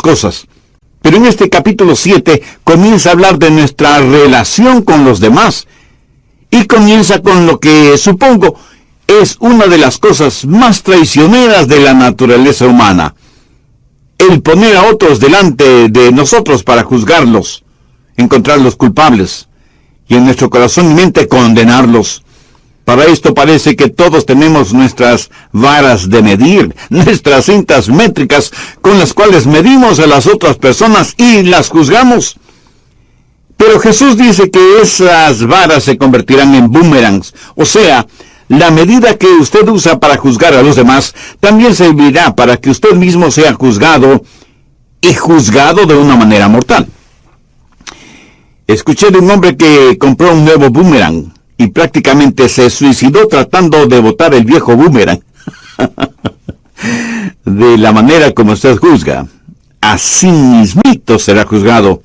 cosas. Pero en este capítulo 7 comienza a hablar de nuestra relación con los demás. Y comienza con lo que supongo es una de las cosas más traicioneras de la naturaleza humana. El poner a otros delante de nosotros para juzgarlos, encontrarlos culpables, y en nuestro corazón y mente condenarlos. Para esto parece que todos tenemos nuestras varas de medir, nuestras cintas métricas con las cuales medimos a las otras personas y las juzgamos. Pero Jesús dice que esas varas se convertirán en boomerangs, o sea, la medida que usted usa para juzgar a los demás también servirá para que usted mismo sea juzgado, y juzgado de una manera mortal. Escuché de un hombre que compró un nuevo boomerang y prácticamente se suicidó tratando de botar el viejo boomerang. De la manera como usted juzga, así mismito será juzgado.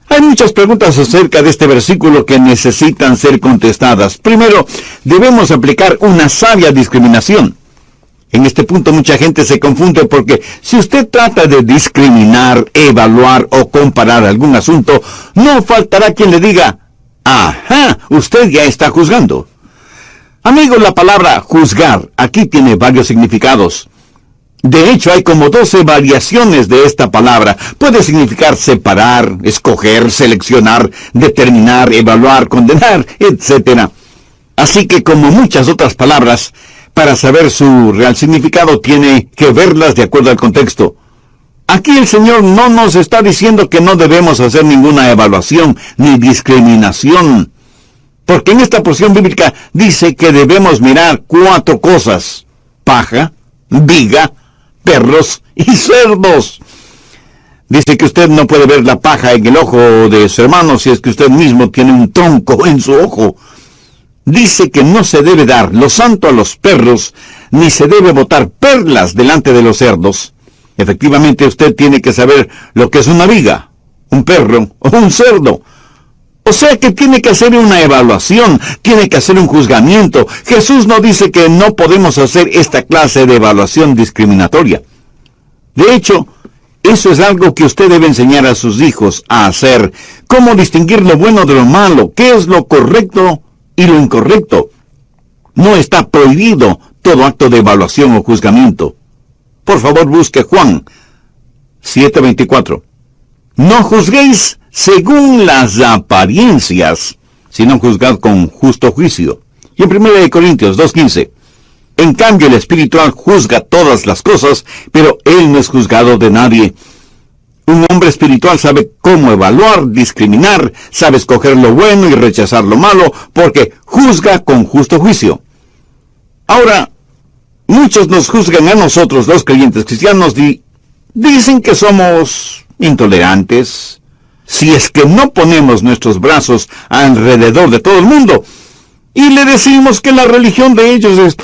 Hay muchas preguntas acerca de este versículo que necesitan ser contestadas. Primero, debemos aplicar una sabia discriminación. En este punto mucha gente se confunde porque si usted trata de discriminar, evaluar o comparar algún asunto, no faltará quien le diga, ¡ajá! Usted ya está juzgando. Amigos, la palabra juzgar aquí tiene varios significados. De hecho, hay como 12 variaciones de esta palabra. Puede significar separar, escoger, seleccionar, determinar, evaluar, condenar, etc. Así que, como muchas otras palabras, para saber su real significado tiene que verlas de acuerdo al contexto. Aquí el Señor no nos está diciendo que no debemos hacer ninguna evaluación ni discriminación, porque en esta porción bíblica dice que debemos mirar 4 cosas: paja, viga, perros y cerdos. Dice que usted no puede ver la paja en el ojo de su hermano si es que usted mismo tiene un tronco en su ojo. Dice que no se debe dar lo santo a los perros, ni se debe botar perlas delante de los cerdos. Efectivamente, usted tiene que saber lo que es una viga, un perro o un cerdo. O sea que tiene que hacer una evaluación, tiene que hacer un juzgamiento. Jesús no dice que no podemos hacer esta clase de evaluación discriminatoria. De hecho, eso es algo que usted debe enseñar a sus hijos a hacer. Cómo distinguir lo bueno de lo malo, qué es lo correcto y lo incorrecto. No está prohibido todo acto de evaluación o juzgamiento. Por favor, busque Juan 7:24. No juzguéis según las apariencias, sino juzgad con justo juicio. Y en 1 Corintios 2:15. En cambio, el espiritual juzga todas las cosas, pero él no es juzgado de nadie. Un hombre espiritual sabe cómo evaluar, discriminar, sabe escoger lo bueno y rechazar lo malo, porque juzga con justo juicio. Ahora, muchos nos juzgan a nosotros, los creyentes cristianos, y dicen que somos intolerantes, si es que no ponemos nuestros brazos alrededor de todo el mundo, y le decimos que la religión de ellos es...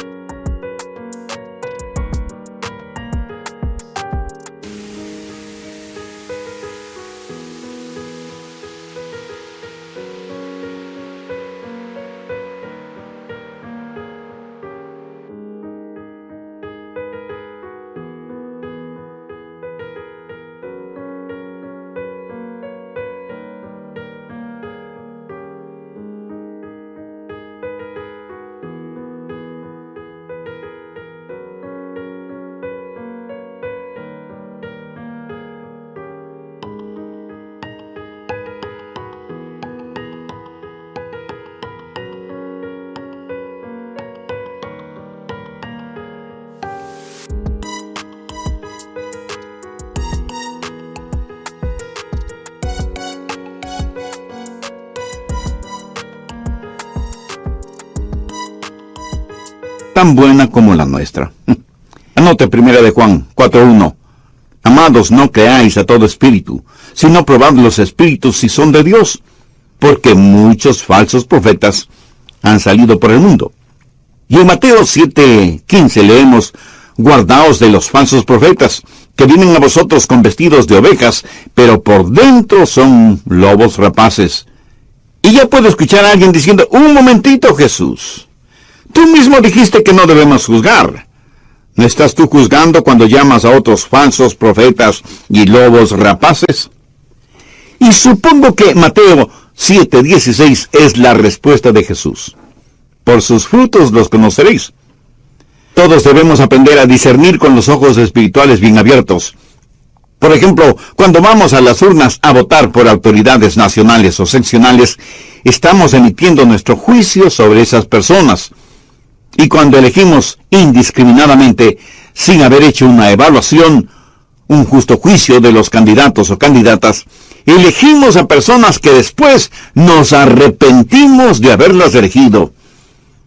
tan buena como la nuestra. Anote 1 Juan 4:1. Amados, no creáis a todo espíritu, sino probad los espíritus si son de Dios, porque muchos falsos profetas han salido por el mundo. Y en Mateo 7:15 leemos, guardaos de los falsos profetas, que vienen a vosotros con vestidos de ovejas, pero por dentro son lobos rapaces. Y ya puedo escuchar a alguien diciendo, un momentito, Jesús. Tú mismo dijiste que no debemos juzgar. ¿No estás tú juzgando cuando llamas a otros falsos profetas y lobos rapaces? Y supongo que Mateo 7:16 es la respuesta de Jesús. Por sus frutos los conoceréis. Todos debemos aprender a discernir con los ojos espirituales bien abiertos. Por ejemplo, cuando vamos a las urnas a votar por autoridades nacionales o seccionales, estamos emitiendo nuestro juicio sobre esas personas. Y cuando elegimos indiscriminadamente, sin haber hecho una evaluación, un justo juicio de los candidatos o candidatas, elegimos a personas que después nos arrepentimos de haberlas elegido.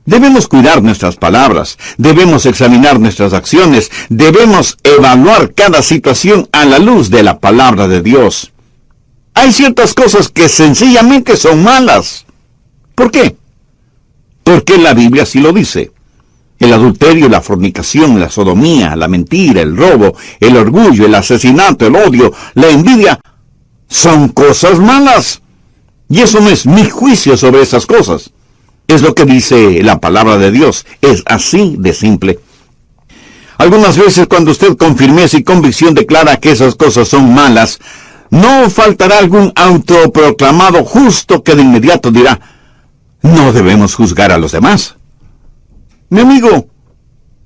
Debemos cuidar nuestras palabras, debemos examinar nuestras acciones, debemos evaluar cada situación a la luz de la palabra de Dios. Hay ciertas cosas que sencillamente son malas. ¿Por qué? Porque la Biblia así lo dice. El adulterio, la fornicación, la sodomía, la mentira, el robo, el orgullo, el asesinato, el odio, la envidia, son cosas malas. Y eso no es mi juicio sobre esas cosas. Es lo que dice la palabra de Dios. Es así de simple. Algunas veces cuando usted con firmeza y convicción declara que esas cosas son malas, no faltará algún autoproclamado justo que de inmediato dirá, no debemos juzgar a los demás. Mi amigo,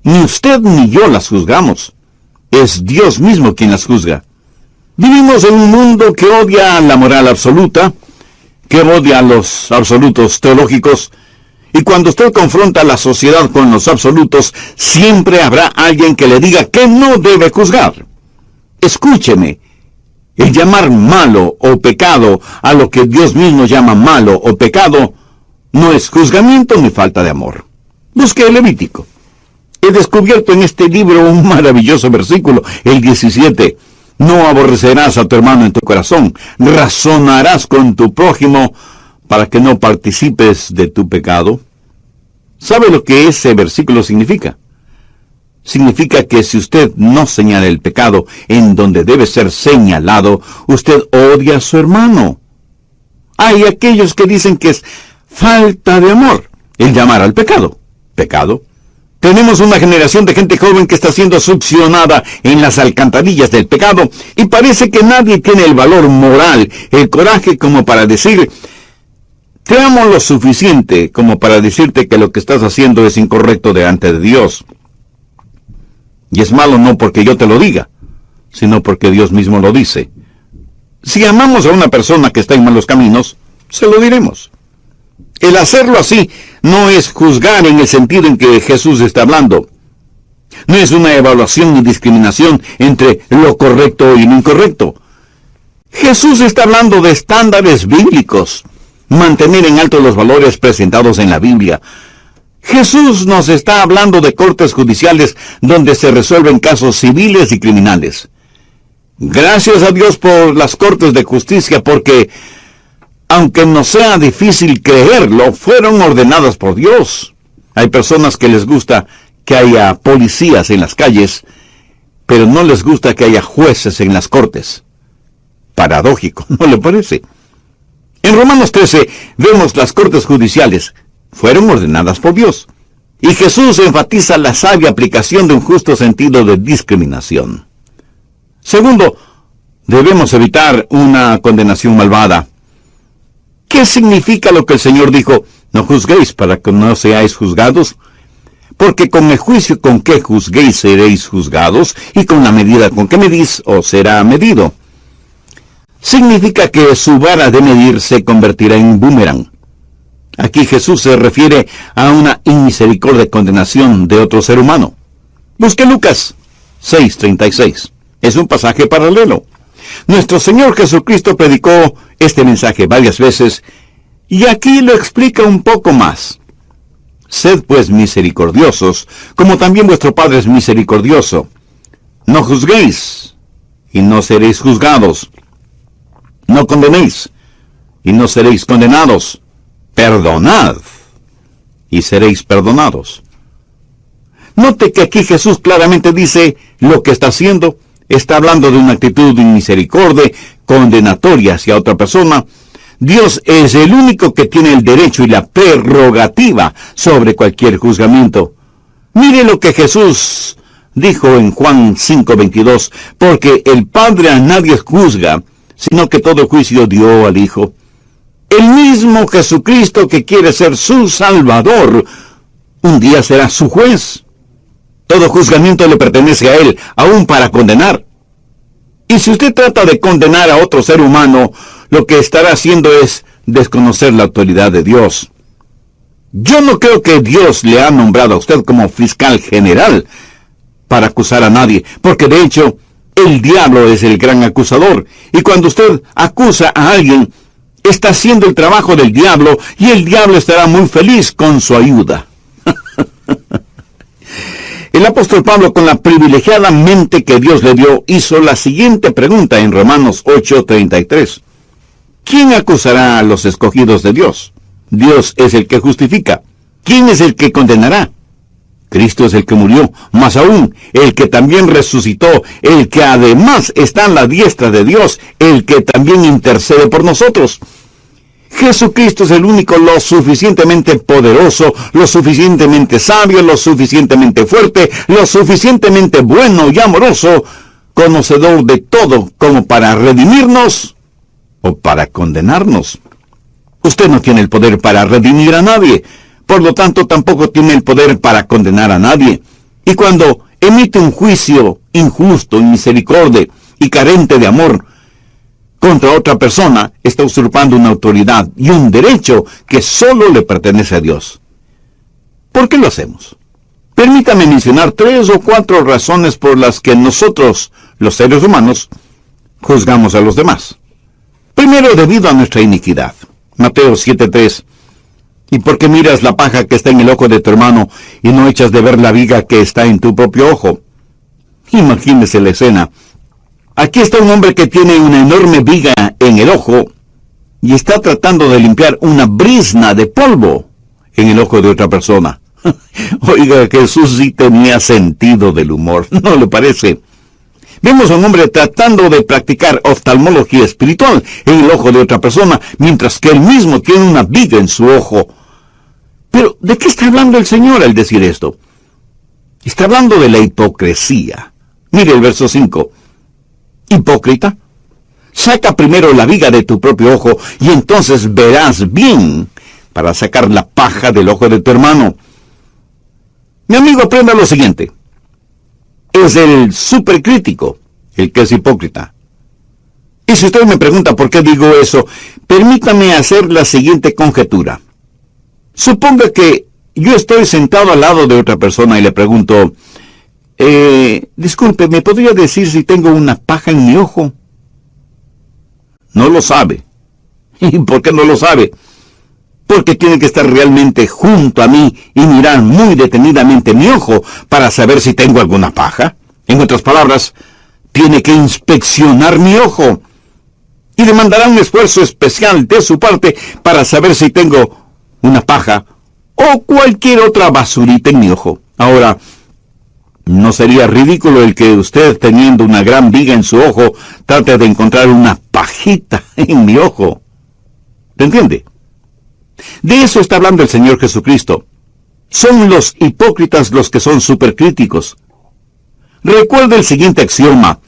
ni usted ni yo las juzgamos. Es Dios mismo quien las juzga. Vivimos en un mundo que odia la moral absoluta, que odia los absolutos teológicos, y cuando usted confronta a la sociedad con los absolutos, siempre habrá alguien que le diga que no debe juzgar. Escúcheme, el llamar malo o pecado a lo que Dios mismo llama malo o pecado, no es juzgamiento ni falta de amor. Busque el Levítico. He descubierto en este libro un maravilloso versículo, el 17. No aborrecerás a tu hermano en tu corazón, razonarás con tu prójimo para que no participes de tu pecado. ¿Sabe lo que ese versículo significa? Significa que si usted no señala el pecado en donde debe ser señalado, usted odia a su hermano. Hay aquellos que dicen que es falta de amor el llamar al pecado. ¿Pecado? Tenemos una generación de gente joven que está siendo succionada en las alcantarillas del pecado y parece que nadie tiene el valor moral, el coraje como para decir, te amo lo suficiente como para decirte que lo que estás haciendo es incorrecto delante de Dios. Y es malo no porque yo te lo diga, sino porque Dios mismo lo dice. Si amamos a una persona que está en malos caminos, se lo diremos. El hacerlo así no es juzgar en el sentido en que Jesús está hablando. No es una evaluación ni discriminación entre lo correcto y lo incorrecto. Jesús está hablando de estándares bíblicos, mantener en alto los valores presentados en la Biblia. Jesús nos está hablando de cortes judiciales donde se resuelven casos civiles y criminales. Gracias a Dios por las cortes de justicia, porque aunque nos sea difícil creerlo, fueron ordenadas por Dios. Hay personas que les gusta que haya policías en las calles, pero no les gusta que haya jueces en las cortes. Paradójico, ¿no le parece? En Romanos 13 vemos las cortes judiciales. Fueron ordenadas por Dios. Y Jesús enfatiza la sabia aplicación de un justo sentido de discriminación. Segundo, debemos evitar una condenación malvada. ¿Qué significa lo que el Señor dijo? No juzguéis para que no seáis juzgados, porque con el juicio con que juzguéis seréis juzgados, y con la medida con que medís os será medido. Significa que su vara de medir se convertirá en boomerang. Aquí Jesús se refiere a una inmisericordia condenación de otro ser humano. Busque Lucas 6:36. Es un pasaje paralelo. Nuestro Señor Jesucristo predicó este mensaje varias veces, y aquí lo explica un poco más. Sed pues misericordiosos, como también vuestro Padre es misericordioso. No juzguéis, y no seréis juzgados. No condenéis, y no seréis condenados. Perdonad, y seréis perdonados. Note que aquí Jesús claramente dice lo que está haciendo. Está hablando de una actitud de misericordia, condenatoria hacia otra persona. Dios es el único que tiene el derecho y la prerrogativa sobre cualquier juzgamiento. Mire lo que Jesús dijo en Juan 5:22, porque el Padre a nadie juzga, sino que todo juicio dio al Hijo. El mismo Jesucristo que quiere ser su Salvador, un día será su juez. Todo juzgamiento le pertenece a Él, aún para condenar. Y si usted trata de condenar a otro ser humano, lo que estará haciendo es desconocer la autoridad de Dios. Yo no creo que Dios le ha nombrado a usted como fiscal general para acusar a nadie, porque de hecho, el diablo es el gran acusador. Y cuando usted acusa a alguien, está haciendo el trabajo del diablo, y el diablo estará muy feliz con su ayuda. El apóstol Pablo, con la privilegiada mente que Dios le dio, hizo la siguiente pregunta en Romanos 8:33. ¿Quién acusará a los escogidos de Dios? Dios es el que justifica. ¿Quién es el que condenará? Cristo es el que murió, más aún, el que también resucitó, el que además está a la diestra de Dios, el que también intercede por nosotros. Jesucristo es el único lo suficientemente poderoso, lo suficientemente sabio, lo suficientemente fuerte, lo suficientemente bueno y amoroso, conocedor de todo, como para redimirnos o para condenarnos. Usted no tiene el poder para redimir a nadie, por lo tanto tampoco tiene el poder para condenar a nadie. Y cuando emite un juicio injusto, inmisericordia y carente de amor contra otra persona, está usurpando una autoridad y un derecho que solo le pertenece a Dios. ¿Por qué lo hacemos? Permítame mencionar 3 o 4 razones por las que nosotros, los seres humanos, juzgamos a los demás. Primero, debido a nuestra iniquidad. Mateo 7:3. ¿Y por qué miras la paja que está en el ojo de tu hermano y no echas de ver la viga que está en tu propio ojo? Imagínese la escena. Aquí está un hombre que tiene una enorme viga en el ojo y está tratando de limpiar una brizna de polvo en el ojo de otra persona. Oiga, Jesús sí tenía sentido del humor, ¿no le parece? Vemos a un hombre tratando de practicar oftalmología espiritual en el ojo de otra persona, mientras que él mismo tiene una viga en su ojo. Pero, ¿de qué está hablando el Señor al decir esto? Está hablando de la hipocresía. Mire el verso 5. Hipócrita, saca primero la viga de tu propio ojo, y entonces verás bien para sacar la paja del ojo de tu hermano. Mi amigo, aprenda lo siguiente. Es el supercrítico el que es hipócrita. Y si usted me pregunta por qué digo eso, permítame hacer la siguiente conjetura. Suponga que yo estoy sentado al lado de otra persona y le pregunto, disculpe, ¿me podría decir si tengo una paja en mi ojo? No lo sabe. ¿Y por qué no lo sabe? Porque tiene que estar realmente junto a mí y mirar muy detenidamente mi ojo para saber si tengo alguna paja. En otras palabras, tiene que inspeccionar mi ojo y demandará un esfuerzo especial de su parte para saber si tengo una paja o cualquier otra basurita en mi ojo. Ahora, ¿no sería ridículo el que usted, teniendo una gran viga en su ojo, trate de encontrar una pajita en mi ojo? ¿Te entiende? De eso está hablando el Señor Jesucristo. Son los hipócritas los que son supercríticos. Recuerde el siguiente axioma.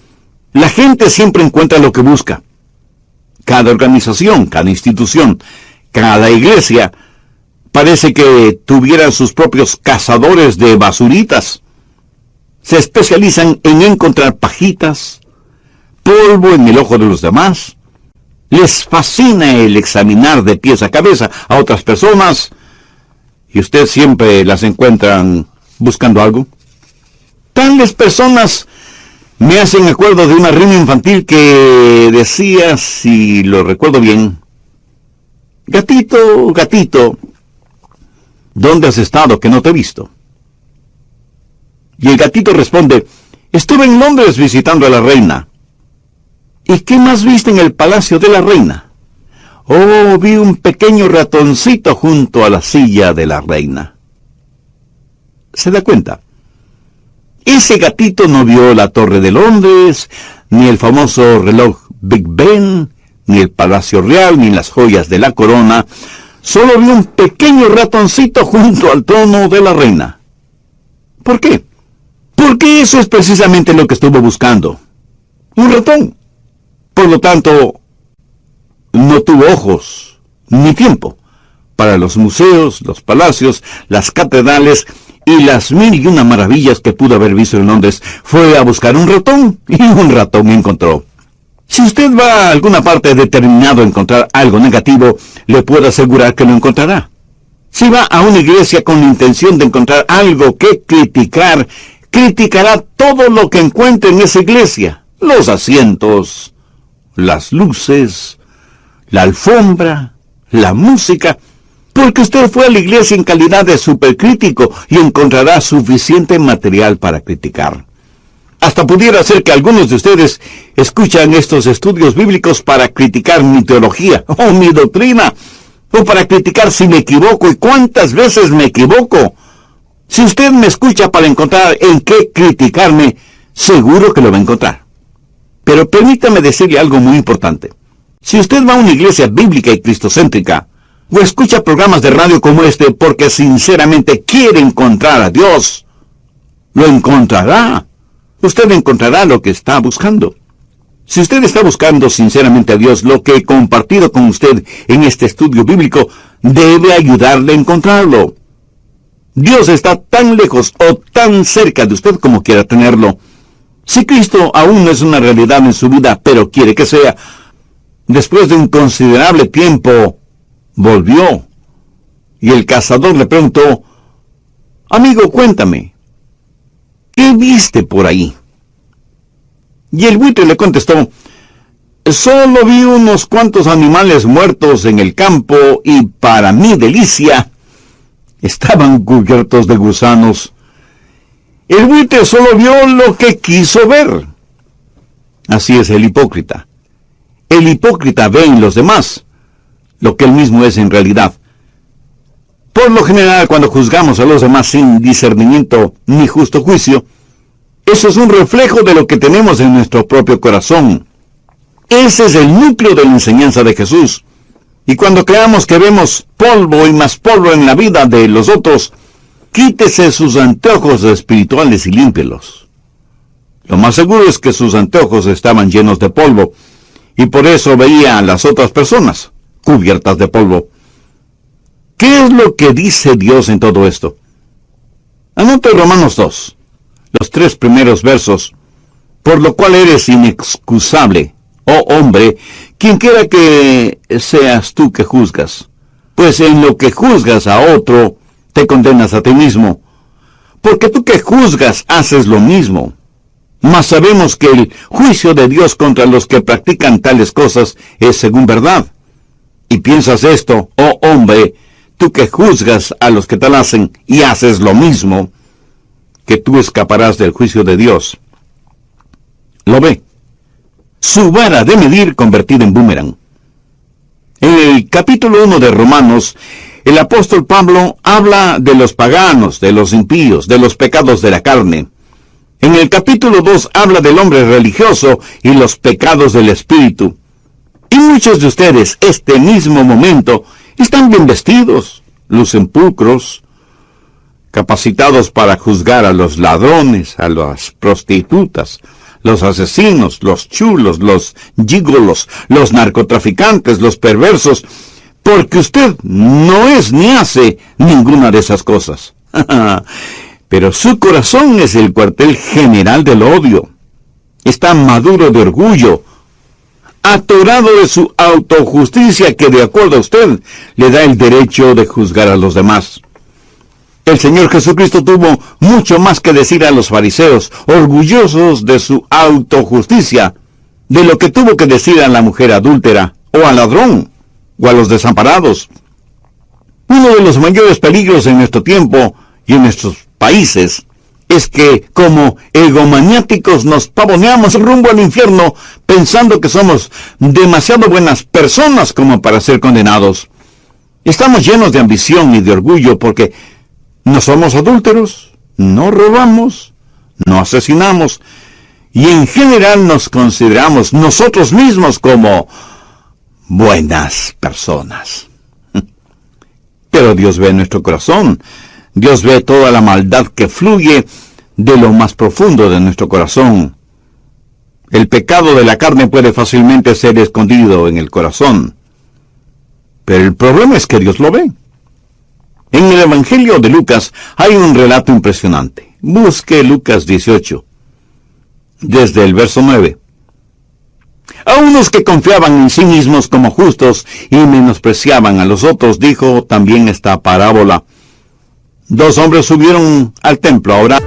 La gente siempre encuentra lo que busca. Cada organización, cada institución, cada iglesia parece que tuvieran sus propios cazadores de basuritas. Se especializan en encontrar pajitas, polvo en el ojo de los demás. Les fascina el examinar de pies a cabeza a otras personas, y usted siempre las encuentran buscando algo. Tales personas me hacen acuerdo de una rima infantil que decía, si lo recuerdo bien, gatito, gatito, ¿dónde has estado que no te he visto? Y el gatito responde, estuve en Londres visitando a la reina. ¿Y qué más viste en el palacio de la reina? Oh, vi un pequeño ratoncito junto a la silla de la reina. ¿Se da cuenta? Ese gatito no vio la Torre de Londres, ni el famoso reloj Big Ben, ni el Palacio Real, ni las joyas de la corona. Solo vio un pequeño ratoncito junto al trono de la reina. ¿Por qué? Porque eso es precisamente lo que estuvo buscando. Un ratón. Por lo tanto, no tuvo ojos ni tiempo para los museos, los palacios, las catedrales y las 1001 maravillas que pudo haber visto en Londres. Fue a buscar un ratón y un ratón encontró. Si usted va a alguna parte determinado a encontrar algo negativo, le puedo asegurar que lo encontrará. Si va a una iglesia con la intención de encontrar algo que criticar, criticará todo lo que encuentre en esa iglesia. Los asientos, las luces, la alfombra, la música, porque usted fue a la iglesia en calidad de supercrítico y encontrará suficiente material para criticar. Hasta pudiera ser que algunos de ustedes escuchan estos estudios bíblicos para criticar mi teología o mi doctrina, o para criticar si me equivoco y cuántas veces me equivoco. Si usted me escucha para encontrar en qué criticarme, seguro que lo va a encontrar. Pero permítame decirle algo muy importante. Si usted va a una iglesia bíblica y cristocéntrica, o escucha programas de radio como este porque sinceramente quiere encontrar a Dios, lo encontrará. Usted encontrará lo que está buscando. Si usted está buscando sinceramente a Dios, lo que he compartido con usted en este estudio bíblico debe ayudarle a encontrarlo. Dios está tan lejos o tan cerca de usted como quiera tenerlo. Si Cristo aún no es una realidad en su vida, pero quiere que sea, después de un considerable tiempo, volvió. Y el cazador le preguntó: amigo, cuéntame, ¿qué viste por ahí? Y el buitre le contestó: solo vi unos cuantos animales muertos en el campo y para mi delicia estaban cubiertos de gusanos. El buitre solo vio lo que quiso ver. Así es el hipócrita. El hipócrita ve en los demás lo que él mismo es en realidad. Por lo general, cuando juzgamos a los demás sin discernimiento ni justo juicio, eso es un reflejo de lo que tenemos en nuestro propio corazón. Ese es el núcleo de la enseñanza de Jesús. Y cuando creamos que vemos polvo y más polvo en la vida de los otros, quítese sus anteojos espirituales y límpielos. Lo más seguro es que sus anteojos estaban llenos de polvo, y por eso veía a las otras personas cubiertas de polvo. ¿Qué es lo que dice Dios en todo esto? Anote Romanos 2, los 3 primeros versos. Por lo cual eres inexcusable, oh hombre, quien quiera que seas tú que juzgas. Pues en lo que juzgas a otro, te condenas a ti mismo. Porque tú que juzgas haces lo mismo. Mas sabemos que el juicio de Dios contra los que practican tales cosas es según verdad. Y piensas esto, oh hombre, tú que juzgas a los que tal hacen y haces lo mismo, que tú escaparás del juicio de Dios. Lo ve. Su vara de medir convertida en boomerang. En el capítulo 1 de Romanos, el apóstol Pablo habla de los paganos, de los impíos, de los pecados de la carne. En el capítulo 2 habla del hombre religioso y los pecados del espíritu. Y muchos de ustedes, este mismo momento, están bien vestidos, lucen pulcros, capacitados para juzgar a los ladrones, a las prostitutas, los asesinos, los chulos, los gígolos, los narcotraficantes, los perversos, porque usted no es ni hace ninguna de esas cosas. Pero su corazón es el cuartel general del odio. Está maduro de orgullo, atorado de su autojusticia que, de acuerdo a usted, le da el derecho de juzgar a los demás. El Señor Jesucristo tuvo mucho más que decir a los fariseos, orgullosos de su autojusticia, de lo que tuvo que decir a la mujer adúltera, o al ladrón, o a los desamparados. Uno de los mayores peligros en nuestro tiempo y en nuestros países es que, como egomaniáticos, nos pavoneamos rumbo al infierno pensando que somos demasiado buenas personas como para ser condenados. Estamos llenos de ambición y de orgullo porque no somos adúlteros, no robamos, no asesinamos, y en general nos consideramos nosotros mismos como buenas personas. Pero Dios ve nuestro corazón. Dios ve toda la maldad que fluye de lo más profundo de nuestro corazón. El pecado de la carne puede fácilmente ser escondido en el corazón, pero el problema es que Dios lo ve. En el Evangelio de Lucas hay un relato impresionante. Busque Lucas 18, desde el verso 9. A unos que confiaban en sí mismos como justos y menospreciaban a los otros, dijo también esta parábola. 2 hombres subieron al templo a orar.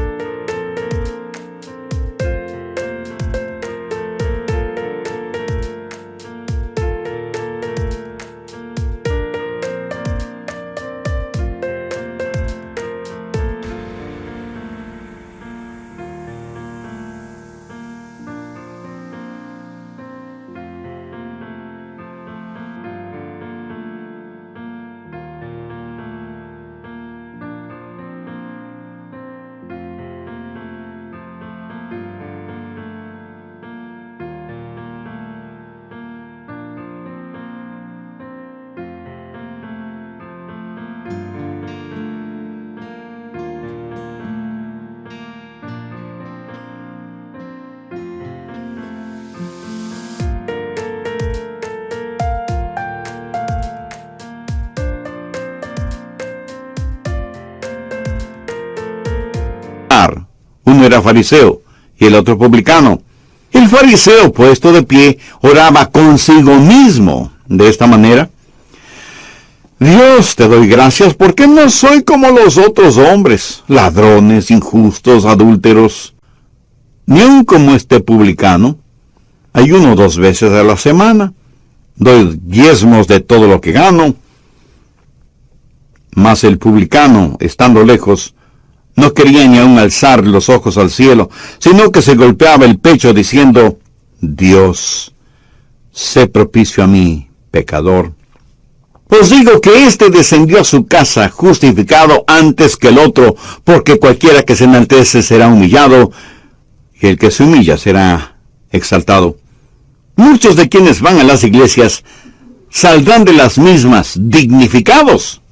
Uno era fariseo y el otro publicano. El fariseo, puesto de pie, oraba consigo mismo de esta manera: Dios, te doy gracias porque no soy como los otros hombres, ladrones, injustos, adúlteros, ni aun como este publicano. Ayuno 2 veces a la semana, doy diezmos de todo lo que gano. Mas el publicano, estando lejos, no quería ni aun alzar los ojos al cielo, sino que se golpeaba el pecho diciendo: Dios, sé propicio a mí, pecador. Os digo que éste descendió a su casa justificado antes que el otro, porque cualquiera que se enaltece será humillado, y el que se humilla será exaltado. Muchos de quienes van a las iglesias saldrán de las mismas dignificados,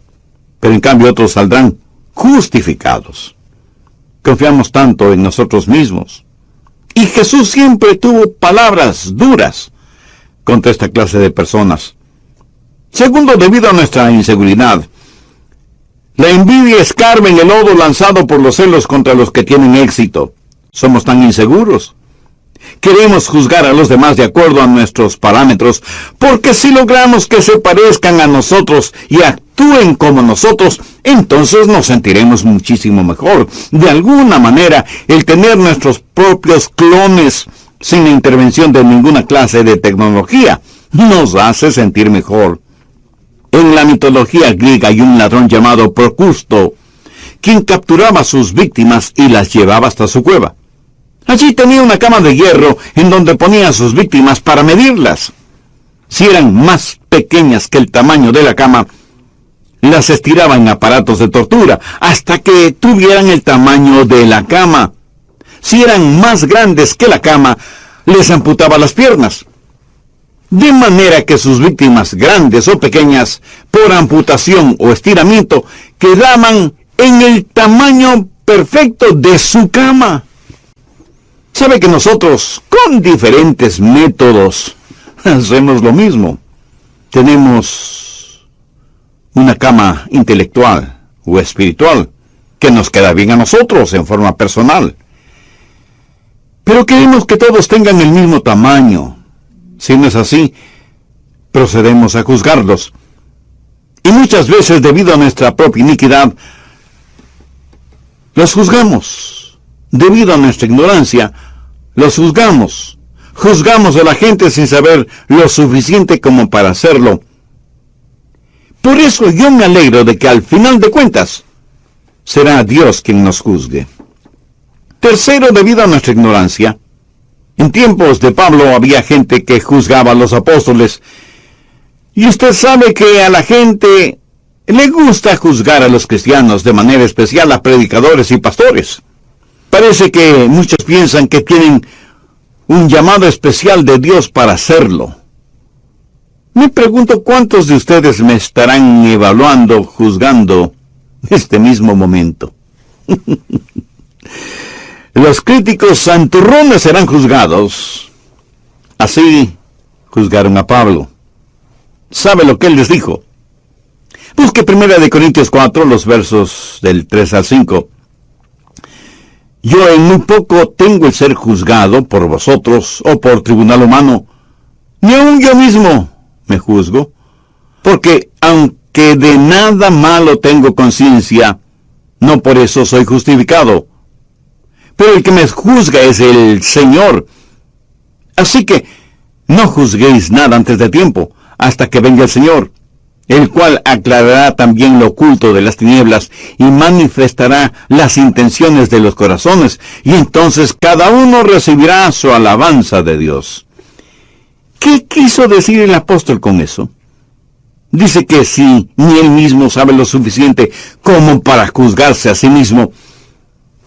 pero en cambio otros saldrán justificados. Confiamos tanto en nosotros mismos. Y Jesús siempre tuvo palabras duras contra esta clase de personas. Segundo, debido a nuestra inseguridad. La envidia escarba en el lodo lanzado por los celos contra los que tienen éxito. Somos tan inseguros. Queremos juzgar a los demás de acuerdo a nuestros parámetros, porque si logramos que se parezcan a nosotros y actúen como nosotros, entonces nos sentiremos muchísimo mejor. De alguna manera, el tener nuestros propios clones sin la intervención de ninguna clase de tecnología nos hace sentir mejor. En la mitología griega hay un ladrón llamado Procusto, quien capturaba a sus víctimas y las llevaba hasta su cueva. Allí tenía una cama de hierro en donde ponía a sus víctimas para medirlas. Si eran más pequeñas que el tamaño de la cama, las estiraba en aparatos de tortura hasta que tuvieran el tamaño de la cama. Si eran más grandes que la cama, les amputaba las piernas. De manera que sus víctimas, grandes o pequeñas, por amputación o estiramiento, quedaban en el tamaño perfecto de su cama. Sabe que nosotros, con diferentes métodos, hacemos lo mismo. Tenemos una cama intelectual o espiritual que nos queda bien a nosotros en forma personal. Pero queremos que todos tengan el mismo tamaño. Si no es así, procedemos a juzgarlos. Y muchas veces, debido a nuestra propia iniquidad, los juzgamos. Debido a nuestra ignorancia, los juzgamos. Juzgamos a la gente sin saber lo suficiente como para hacerlo. Por eso yo me alegro de que al final de cuentas será Dios quien nos juzgue. Tercero, debido a nuestra ignorancia, en tiempos de Pablo había gente que juzgaba a los apóstoles. Y usted sabe que a la gente le gusta juzgar a los cristianos, de manera especial a predicadores y pastores. Parece que muchos piensan que tienen un llamado especial de Dios para hacerlo. Me pregunto cuántos de ustedes me estarán evaluando, juzgando este mismo momento. Los críticos santurrones serán juzgados. Así juzgaron a Pablo. ¿Sabe lo que él les dijo? Busque 1 Corintios 4, los versos del 3 al 5. Yo en muy poco tengo el ser juzgado por vosotros o por tribunal humano. Ni aun yo mismo me juzgo, porque aunque de nada malo tengo conciencia, no por eso soy justificado. Pero el que me juzga es el Señor. Así que no juzguéis nada antes de tiempo, hasta que venga el Señor, el cual aclarará también lo oculto de las tinieblas y manifestará las intenciones de los corazones, y entonces cada uno recibirá su alabanza de Dios. ¿Qué quiso decir el apóstol con eso? Dice que si ni él mismo sabe lo suficiente como para juzgarse a sí mismo,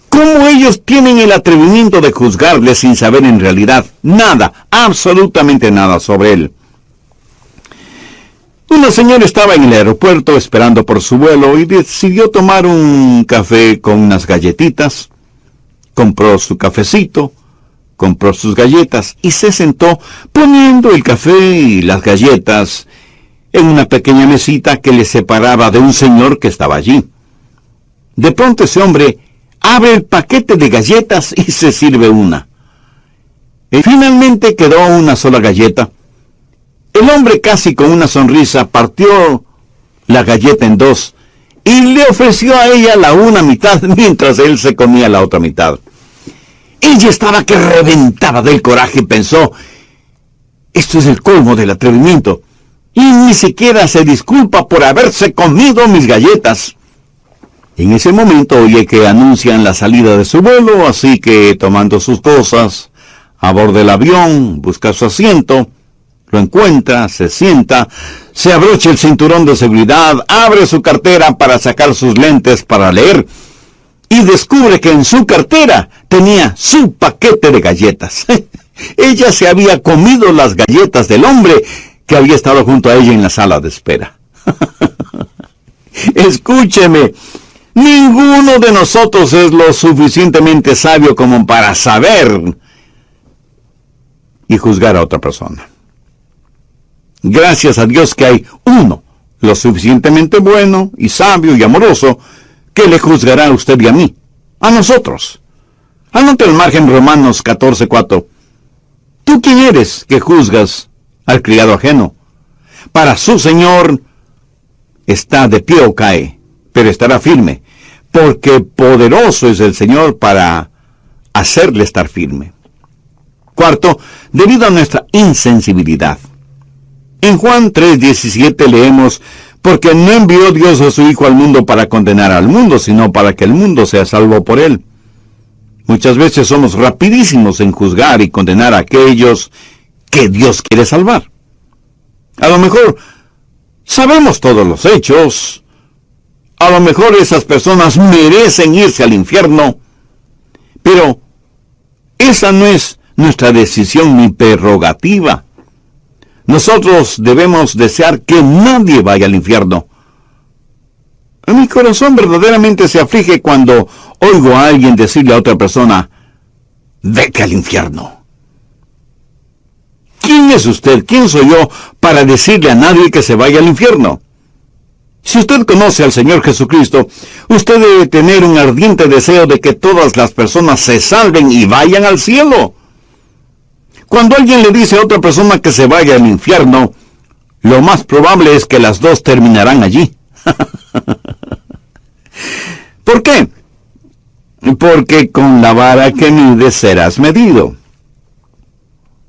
¿cómo ellos tienen el atrevimiento de juzgarle sin saber en realidad nada, absolutamente nada sobre él? Una señora estaba en el aeropuerto esperando por su vuelo y decidió tomar un café con unas galletitas. Compró su cafecito, compró sus galletas y se sentó poniendo el café y las galletas en una pequeña mesita que le separaba de un señor que estaba allí. De pronto ese hombre abre el paquete de galletas y se sirve una. Y finalmente quedó una sola galleta. El hombre, casi con una sonrisa, partió la galleta en dos y le ofreció a ella la una mitad mientras él se comía la otra mitad. Ella estaba que reventaba del coraje y pensó, esto es el colmo del atrevimiento, y ni siquiera se disculpa por haberse comido mis galletas. En ese momento oye que anuncian la salida de su vuelo, así que tomando sus cosas, aborda el avión, busca su asiento, lo encuentra, se sienta, se abrocha el cinturón de seguridad, abre su cartera para sacar sus lentes para leer y descubre que en su cartera tenía su paquete de galletas. Ella se había comido las galletas del hombre que había estado junto a ella en la sala de espera. Escúcheme, ninguno de nosotros es lo suficientemente sabio como para saber y juzgar a otra persona. Gracias a Dios que hay uno lo suficientemente bueno y sabio y amoroso que le juzgará a usted y a mí, a nosotros. Anote al margen Romanos 14:4. ¿Tú quién eres que juzgas al criado ajeno? Para su Señor está de pie o cae, pero estará firme, porque poderoso es el Señor para hacerle estar firme. Cuarto, debido a nuestra insensibilidad. En Juan 3:17 leemos, porque no envió Dios a su Hijo al mundo para condenar al mundo, sino para que el mundo sea salvo por él. Muchas veces somos rapidísimos en juzgar y condenar a aquellos que Dios quiere salvar. A lo mejor sabemos todos los hechos, a lo mejor esas personas merecen irse al infierno, pero esa no es nuestra decisión ni prerrogativa. Nosotros debemos desear que nadie vaya al infierno. Mi corazón verdaderamente se aflige cuando oigo a alguien decirle a otra persona, vete al infierno. ¿Quién es usted? ¿Quién soy yo para decirle a nadie que se vaya al infierno? Si usted conoce al Señor Jesucristo, usted debe tener un ardiente deseo de que todas las personas se salven y vayan al cielo. Cuando alguien le dice a otra persona que se vaya al infierno, lo más probable es que las dos terminarán allí. ¿Por qué? Porque con la vara que mides serás medido.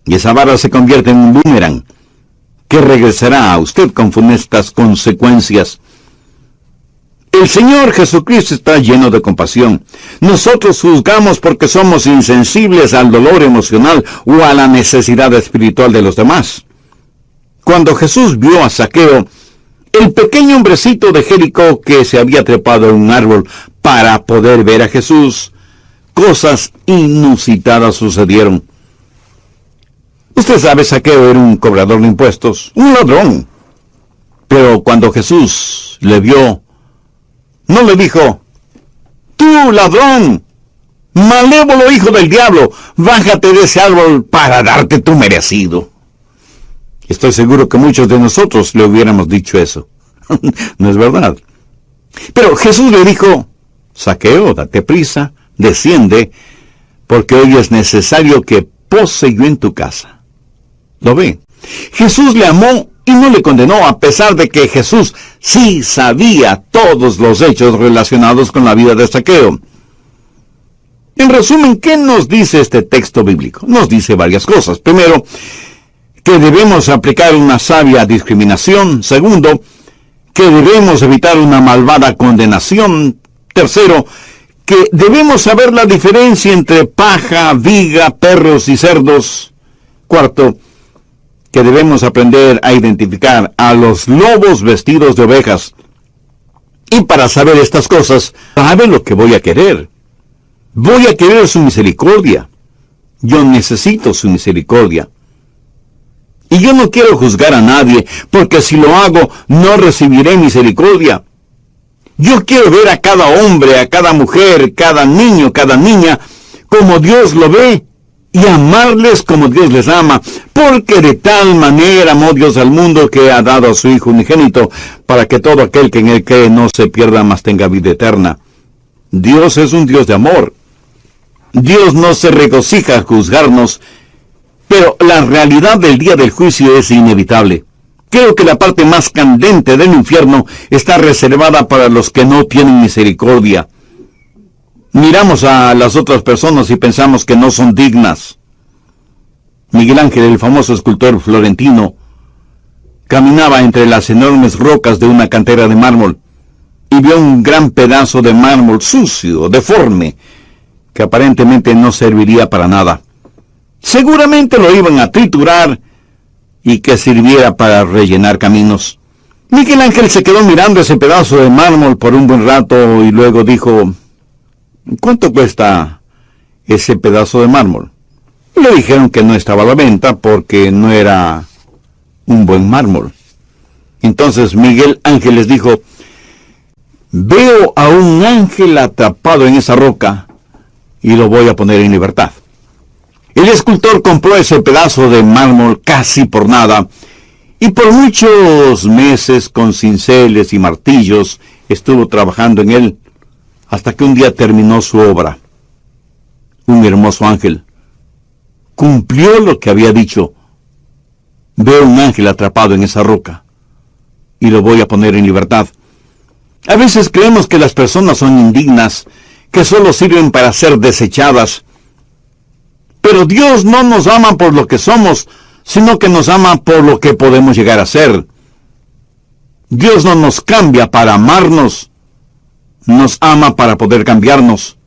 Y esa vara se convierte en un boomerang que regresará a usted con funestas consecuencias. El Señor Jesucristo está lleno de compasión. Nosotros juzgamos porque somos insensibles al dolor emocional o a la necesidad espiritual de los demás. Cuando Jesús vio a Zaqueo, el pequeño hombrecito de Jericó que se había trepado en un árbol para poder ver a Jesús, cosas inusitadas sucedieron. Usted sabe, Zaqueo era un cobrador de impuestos, un ladrón. Pero cuando Jesús le vio, no le dijo, tú ladrón, Malévolo hijo del diablo, bájate de ese árbol para darte tu merecido. Estoy seguro que muchos de nosotros le hubiéramos dicho eso. ¿No es verdad? Pero Jesús le dijo: Zaqueo, date prisa, desciende, porque hoy es necesario que pose yo en tu casa. ¿Lo ve? Jesús le amó y no le condenó, a pesar de que Jesús sí sabía todos los hechos relacionados con la vida de Zaqueo. En resumen, ¿qué nos dice este texto bíblico? Nos dice varias cosas. Primero, que debemos aplicar una sabia discriminación. Segundo, que debemos evitar una malvada condenación. Tercero, que debemos saber la diferencia entre paja, viga, perros y cerdos. Cuarto, que debemos aprender a identificar a los lobos vestidos de ovejas. Y para saber estas cosas, ¿sabe lo que voy a querer? Voy a querer su misericordia. Yo necesito su misericordia. Y yo no quiero juzgar a nadie, porque si lo hago, no recibiré misericordia. Yo quiero ver a cada hombre, a cada mujer, cada niño, cada niña, como Dios lo ve, y amarles como Dios les ama, porque de tal manera amó Dios al mundo que ha dado a su Hijo unigénito, para que todo aquel que en él cree no se pierda, mas tenga vida eterna. Dios es un Dios de amor. Dios no se regocija al juzgarnos, pero la realidad del día del juicio es inevitable. Creo que la parte más candente del infierno está reservada para los que no tienen misericordia. Miramos a las otras personas y pensamos que no son dignas. Miguel Ángel, el famoso escultor florentino, caminaba entre las enormes rocas de una cantera de mármol y vio un gran pedazo de mármol sucio, deforme, que aparentemente no serviría para nada. Seguramente lo iban a triturar y que sirviera para rellenar caminos. Miguel Ángel se quedó mirando ese pedazo de mármol por un buen rato y luego dijo: ¿cuánto cuesta ese pedazo de mármol? Le dijeron que no estaba a la venta porque no era un buen mármol. Entonces Miguel Ángel les dijo: veo a un ángel atrapado en esa roca y lo voy a poner en libertad. El escultor compró ese pedazo de mármol casi por nada, y por muchos meses con cinceles y martillos estuvo trabajando en él, hasta que un día terminó su obra. Un hermoso ángel cumplió lo que había dicho. Veo un ángel atrapado en esa roca y lo voy a poner en libertad. A veces creemos que las personas son indignas, que solo sirven para ser desechadas. Pero Dios no nos ama por lo que somos, sino que nos ama por lo que podemos llegar a ser. Dios no nos cambia para amarnos, nos ama para poder cambiarnos.